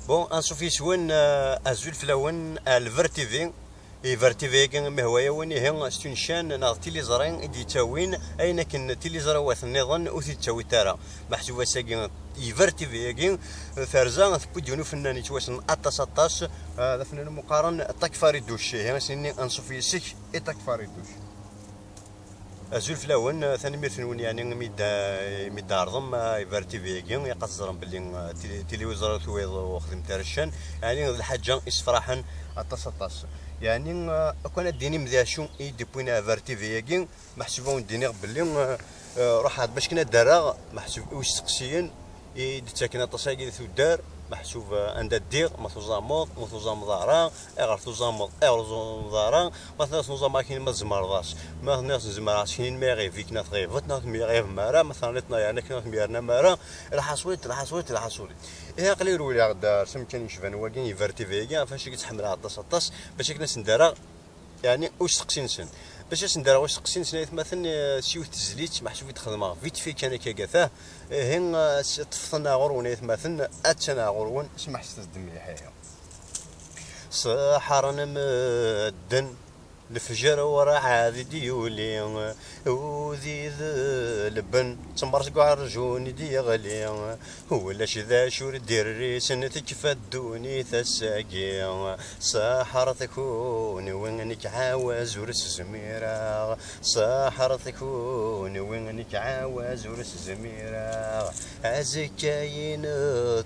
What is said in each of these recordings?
بون انصو في سوين ازول فلاون الفيرتيفي فيرتيفي كان مهوايا وين هي ستونشان ناض تيليزرين دي تاوين اين كن تيليزرا واث النظام وثي تساوي ترى محسوبه ساكن فيرتيفي كين ثرزا ثبوديونو فنان يتواسن اطاس هذا فنان مقارن طاك فاريدوش هي سني انصو في سيك طاك فاريدوش ازول فلاون ثاني ميرثنون يعني ميدا عرضم يفارتي فيكين يقصرن باللي تيليوزر تويض وخدم ترشان يعني الحاجه اسفراحا اطاس يعني كون ديني مذاشو يديبوينا فارتي فيكين محسوبون ديني باللي روح باش كنا دارا محسوب واش سقسيين يدتاكن اطاساكي ثودار محسوب عند الدير ما تزامض ما تزامض ضارا غير تزامض غير ضارا مثلا تزامض كاين ما زمرضاش ما الناس زمراش كاين ما غير فيك ناس غير فتنا غير مارا مثلا لتنا يعني كنا ميرنا مارا راح صويت ايه قليل ولا غدا سم كان يشفان واكين يفرتي فيكا فاش كيتحمل طاس باش كنا ندارا يعني واش سقسين سن باش ندير واش تقسين سنه مثلا سيوت تزليت محسوب تخدمها فيت في كان كاكاثاه هين تفصلنا غرون مثلا اتنا غرون سمح تزدم يحيى صحرنا مدن الفجر ورا عادي ديولي وذي لبن تمرت قاع رجوني دي غلي ولاش ذا شور دير ريسن تكفدوني ثساقي ساحر تكون وينك عاوز ورس زميرا ساحر تكون وينك عاوز ورس زميرا عزكاين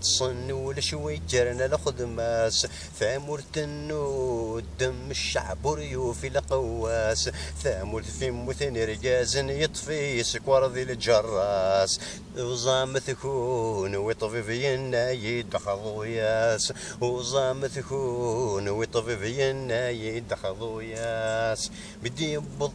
تصن ولا شوي جرنا الخدماس ثامرت النود دم الشعب وريوفي لقواس ثامرت في مثن رجاز يطفي سكوار ذي الجراس وزام تكون ويطفي في النايد خضوياس وزام تكون ويطفي في النايد خضوياس بدي يبض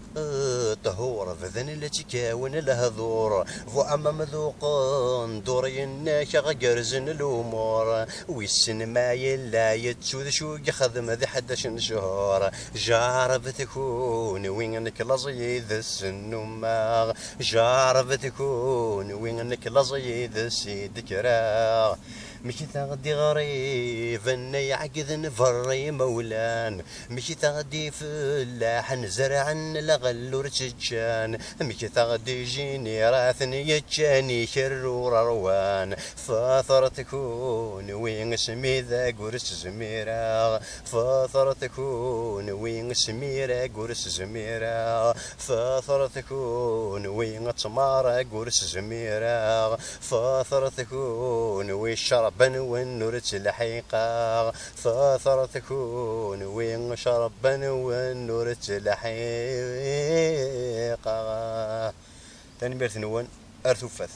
طهور فذن التي كاون لها ذور فأما مذوقن دوري الناك غقرزن الأمور ويسن ما يلا يتسوذ شو يخدم ذي 11 شهور جارب تكون وينك لزيد السنوماغ جارب تكون وينك لزيد السيد كراغ مشي تغدي غريب اني عقد فري مولان مشي تغدي فلاح نزرع لغل ورتجان مشي تغدي جيني راثني يتشاني شرور روان فاثر تكون وين اسمي ذا قرس زميرا فاثر تكون وين اسمي ذا قرس زميرا فاثر تكون وين تمارا قرس زميرا فاثر تكون وين شرب شربا والنور تلحيقا فاثر تكون وين شربا والنور تلحيقا تاني بيرثنون ارثوفث